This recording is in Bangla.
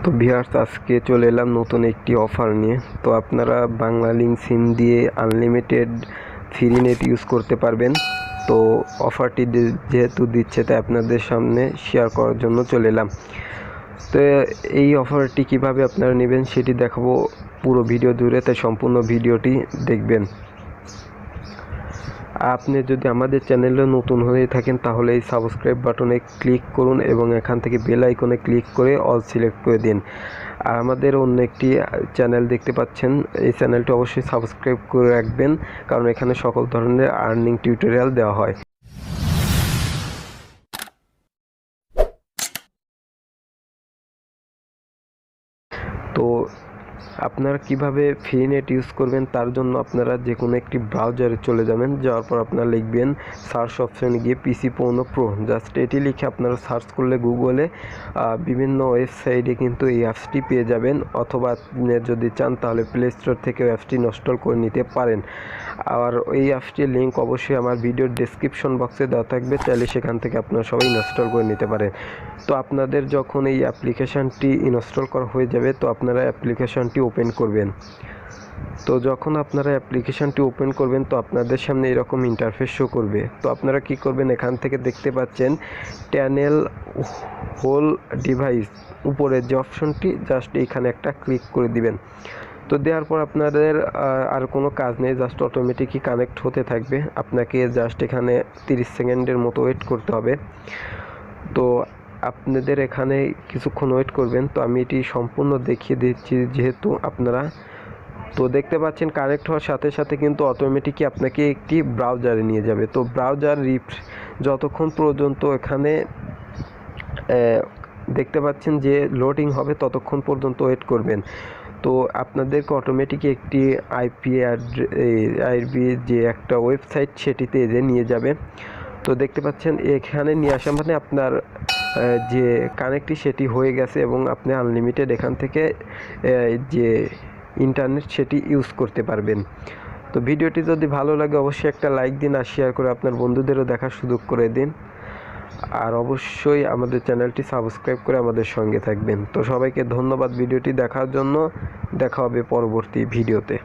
তো ভিউয়ার্স, আজকে চলে এলাম নতুন একটি অফার নিয়ে। তো আপনারা বাংলালিংক সিম দিয়ে আনলিমিটেড ফ্রি নেট ইউজ করতে পারবেন। তো অফারটি যেহেতু দিচ্ছে, তাই আপনাদের সামনে শেয়ার করার জন্য চলে এলাম। তো এই অফারটি কিভাবে আপনারা নেবেন সেটি দেখাবো পুরো ভিডিও জুড়ে, তাই সম্পূর্ণ ভিডিওটি দেখবেন। আপনি যদি আমাদের চ্যানেলে নতুন হয়ে থাকেন তাহলে এই সাবস্ক্রাইব বাটনে ক্লিক করুন এবং এখান থেকে বেল আইকনে ক্লিক করে অল সিলেক্ট করে দিন। আর আমাদের অন্য একটি চ্যানেল দেখতে পাচ্ছেন, এই চ্যানেলটি অবশ্যই সাবস্ক্রাইব করে রাখবেন, কারণ এখানে সকল ধরনের আর্নিং টিউটোরিয়াল দেওয়া হয়। তো আপনারা কিভাবে ফ্রি নেট ইউজ করবেন তার জন্য আপনারা যে কোনো একটি ব্রাউজারে চলে যাবেন। যাওয়ার পর আপনারা লিখবেন সার্চ অপশানে গিয়ে পিসি পৌনো প্রো, জাস্ট এটি লিখে আপনারা সার্চ করলে গুগলে বিভিন্ন ওয়েবসাইটে কিন্তু এই অ্যাপসটি পেয়ে যাবেন, অথবা আপনি যদি চান তাহলে প্লে স্টোর থেকে অ্যাপসটি ইনস্টল করে নিতে পারেন। আর এই অ্যাপসটির লিঙ্ক অবশ্যই আমার ভিডিওর ডেসক্রিপশন বক্সে দেওয়া থাকবে, চাইলে সেখান থেকে আপনারা সবাই ইনস্টল করে নিতে পারেন। তো আপনাদের যখন এই অ্যাপ্লিকেশানটি ইনস্টল করা হয়ে যাবে, তো আপনারা অ্যাপ্লিকেশানটি ওপেন করবেন। তো যখন আপনারা অ্যাপ্লিকেশানটি ওপেন করবেন, তো আপনাদের সামনে এরকম ইন্টারফেস শো করবে। তো আপনারা কি করবেন, এখান থেকে দেখতে পাচ্ছেন ট্যানেল হোল ডিভাইস, উপরের যে অপশনটি, জাস্ট এইখানে একটা ক্লিক করে দিবেন। তো দেওয়ার পর আপনাদের আর কোনো কাজ নেই, জাস্ট অটোমেটিকই কানেক্ট হতে থাকবে। আপনাকে জাস্ট এখানে 30 সেকেন্ডের মতো ওয়েট করতে হবে। তো আপনাদের এখানে কিছুক্ষণ ওয়েট করবেন। তো আমি এটি সম্পূর্ণ দেখিয়ে দিচ্ছি, যেহেতু আপনারা তো দেখতে পাচ্ছেন কানেক্ট হওয়ার সাথে সাথে কিন্তু অটোমেটিকই আপনাকে একটি ব্রাউজারে নিয়ে যাবে। তো ব্রাউজার যতক্ষণ পর্যন্ত এখানে দেখতে পাচ্ছেন যে লোডিং হবে, ততক্ষণ পর্যন্ত ওয়েট করবেন। তো আপনাদেরকে অটোমেটিক একটি আইপি যে একটা ওয়েবসাইট, সেটিতে যে নিয়ে যাবে। তো দেখতে পাচ্ছেন এখানে নিয়ে আসা মানে আপনার যে কানেক্টটি সেটি হয়ে গেছে এবং আপনি আনলিমিটেড এখান থেকে যে ইন্টারনেট সেটি ইউজ করতে পারবেন। তো ভিডিওটি যদি ভালো লাগে অবশ্যই একটা লাইক দিন, আর শেয়ার করে আপনার বন্ধুদেরও দেখার সুযোগ করে দিন। আর অবশ্যই আমাদের চ্যানেলটি সাবস্ক্রাইব করে আমাদের সঙ্গে থাকবেন। তো সবাইকে ধন্যবাদ ভিডিওটি দেখার জন্য। দেখা হবে পরবর্তী ভিডিওতে।